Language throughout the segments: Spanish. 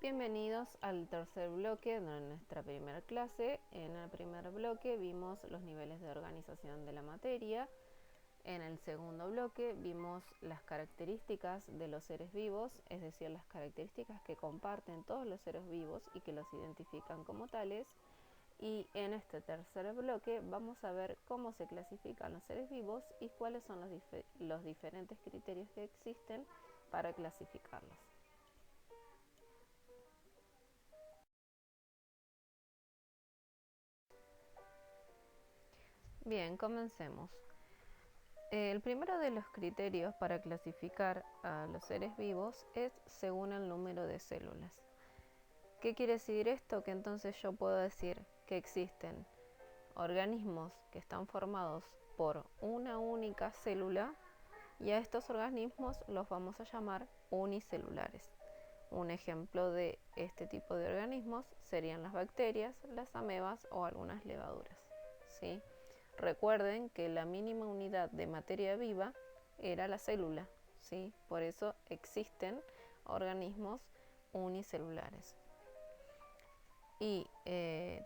Bienvenidos al tercer bloque de nuestra primera clase. En el primer bloque vimos los niveles de organización de la materia. En el segundo bloque vimos las características de los seres vivos, es decir, las características que comparten todos los seres vivos y que los identifican como tales. Y en este tercer bloque vamos a ver cómo se clasifican los seres vivos y cuáles son los diferentes criterios que existen para clasificarlos. Bien, comencemos. El primero de los criterios para clasificar a los seres vivos es según el número de células. ¿Qué quiere decir esto? Que entonces yo puedo decir que existen organismos que están formados por una única célula y a estos organismos los vamos a llamar unicelulares. Un ejemplo de este tipo de organismos serían las bacterias, las amebas o algunas levaduras, ¿sí? Recuerden que la mínima unidad de materia viva era la célula, ¿sí? Por eso existen organismos unicelulares. Y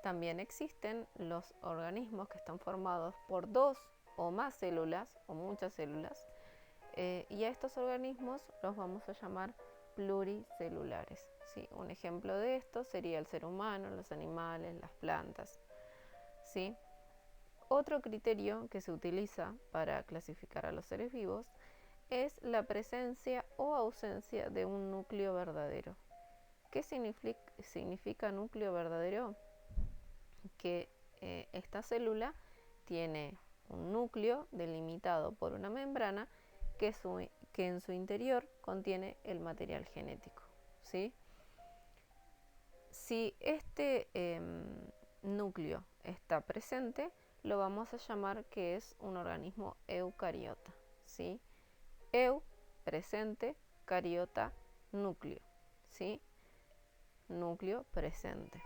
también existen los organismos que están formados por dos o más células o muchas células, y a estos organismos los vamos a llamar pluricelulares, ¿sí? Un ejemplo de esto sería el ser humano, los animales, las plantas, ¿sí? Otro criterio que se utiliza para clasificar a los seres vivos es la presencia o ausencia de un núcleo verdadero. ¿Qué significa núcleo verdadero? Que esta célula tiene un núcleo delimitado por una membrana que en su interior contiene el material genético, ¿sí? Si este núcleo está presente, lo vamos a llamar que es un organismo eucariota, ¿sí? Eu, presente, cariota, núcleo, ¿sí? Núcleo presente.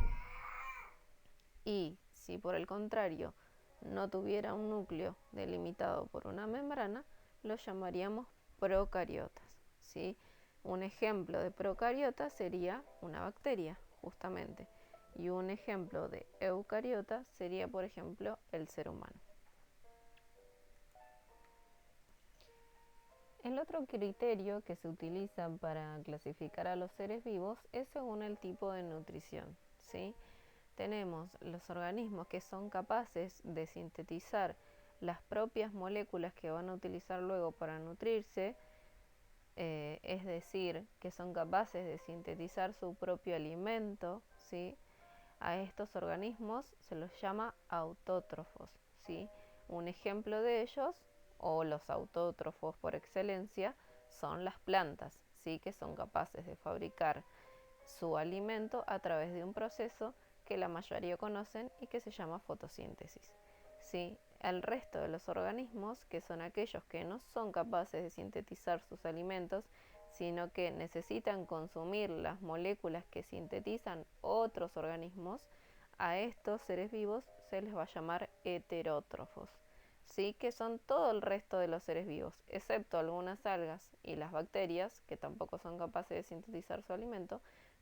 Y si por el contrario no tuviera un núcleo delimitado por una membrana, lo llamaríamos procariotas, ¿sí? Un ejemplo de procariota sería una bacteria, justamente. Y un ejemplo de eucariota sería, por ejemplo, el ser humano. El otro criterio que se utiliza para clasificar a los seres vivos es según el tipo de nutrición, ¿sí? Tenemos los organismos que son capaces de sintetizar las propias moléculas que van a utilizar luego para nutrirse, es decir, que son capaces de sintetizar su propio alimento, ¿sí? A estos organismos se los llama autótrofos, ¿sí? Un ejemplo de ellos, o los autótrofos por excelencia, son las plantas, ¿sí? Que son capaces de fabricar su alimento a través de un proceso que la mayoría conocen y que se llama fotosíntesis, ¿sí? El resto de los organismos, que son aquellos que no son capaces de sintetizar sus alimentos, sino que necesitan consumir las moléculas que sintetizan otros organismos, a estos seres vivos se les va a llamar heterótrofos, ¿sí? Que son todo el resto de los seres vivos, excepto algunas algas y las bacterias, que tampoco son capaces de sintetizar su alimento.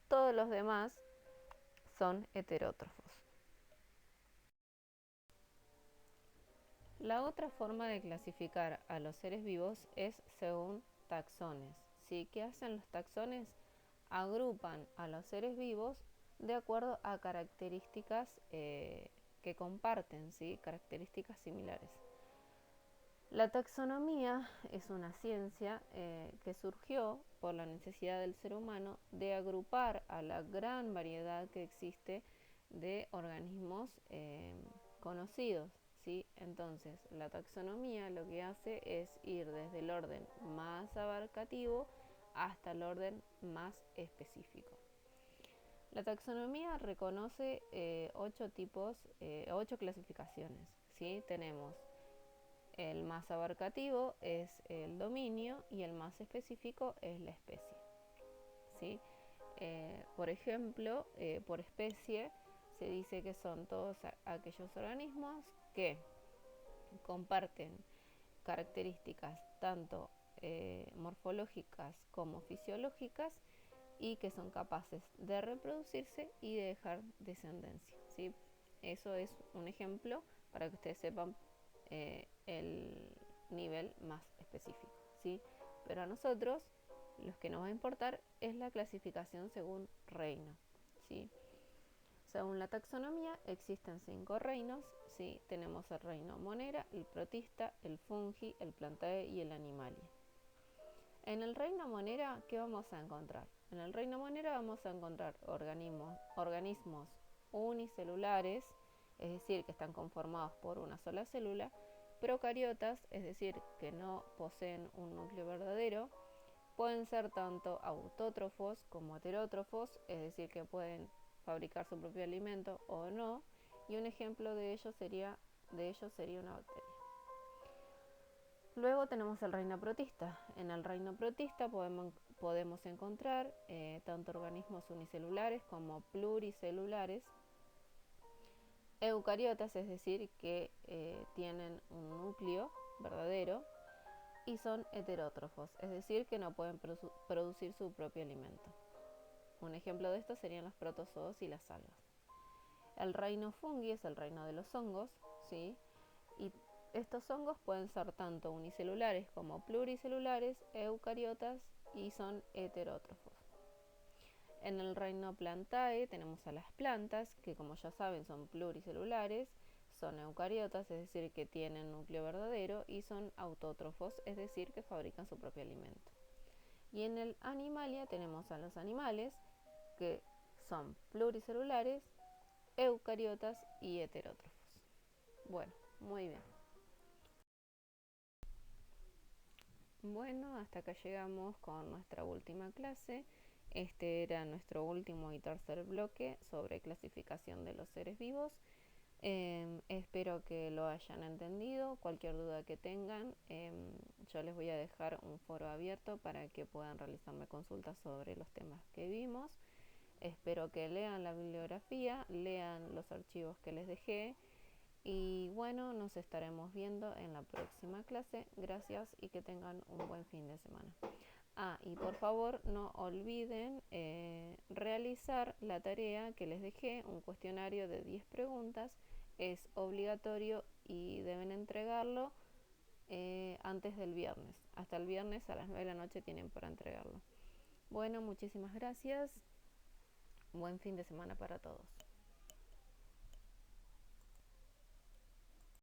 Todos los demás son heterótrofos. La otra forma de clasificar a los seres vivos es según taxones, ¿sí? ¿Qué hacen los taxones? Agrupan a los seres vivos de acuerdo a características que comparten, ¿sí? Características similares. La taxonomía es una ciencia que surgió por la necesidad del ser humano de agrupar a la gran variedad que existe de organismos conocidos, ¿sí? Entonces, la taxonomía lo que hace es ir desde el orden más abarcativo hasta el orden más específico. La taxonomía reconoce 8 clasificaciones, ¿sí? Tenemos el más abarcativo es el dominio y el más específico es la especie, ¿sí? Por ejemplo, por especie se dice que son todos aquellos organismos que comparten características tanto morfológicas como fisiológicas y que son capaces de reproducirse y de dejar descendencia, ¿sí? Eso es un ejemplo para que ustedes sepan el nivel más específico, ¿sí? Pero a nosotros lo que nos va a importar es la clasificación según reino, ¿sí? Según la taxonomía existen 5 reinos, ¿sí? Tenemos el reino Monera, el Protista, el Fungi, el Plantae y el Animalia. En el reino Monera, ¿qué vamos a encontrar? En el reino Monera vamos a encontrar organismos unicelulares, es decir, que están conformados por una sola célula, procariotas, es decir, que no poseen un núcleo verdadero, pueden ser tanto autótrofos como heterótrofos, es decir, que pueden fabricar su propio alimento o no, y un ejemplo de ello sería una bacteria. Luego tenemos el reino protista. En el reino protista podemos encontrar tanto organismos unicelulares como pluricelulares, eucariotas, es decir, que tienen un núcleo verdadero, y son heterótrofos, es decir, que no pueden producir su propio alimento. Un ejemplo de esto serían los protozoos y las algas. El reino fungi es el reino de los hongos, ¿sí? Y estos hongos pueden ser tanto unicelulares como pluricelulares, eucariotas, y son heterótrofos. En el reino Plantae tenemos a las plantas, que como ya saben son pluricelulares, son eucariotas, es decir, que tienen núcleo verdadero, y son autótrofos, es decir, que fabrican su propio alimento. Y en el Animalia tenemos a los animales, que son pluricelulares, eucariotas y heterótrofos. Bueno, muy bien. Bueno, hasta acá llegamos con nuestra última clase. Este era nuestro último y tercer bloque sobre clasificación de los seres vivos. Espero que lo hayan entendido. Cualquier duda que tengan, yo les voy a dejar un foro abierto para que puedan realizarme consultas sobre los temas que vimos. Espero que lean la bibliografía, lean los archivos que les dejé. Y bueno, nos estaremos viendo en la próxima clase. Gracias y que tengan un buen fin de semana. Y por favor no olviden realizar la tarea que les dejé, un cuestionario de 10 preguntas. Es obligatorio y deben entregarlo antes del viernes. Hasta el viernes a las 9 de la noche tienen para entregarlo. Bueno, muchísimas gracias. Buen fin de semana para todos.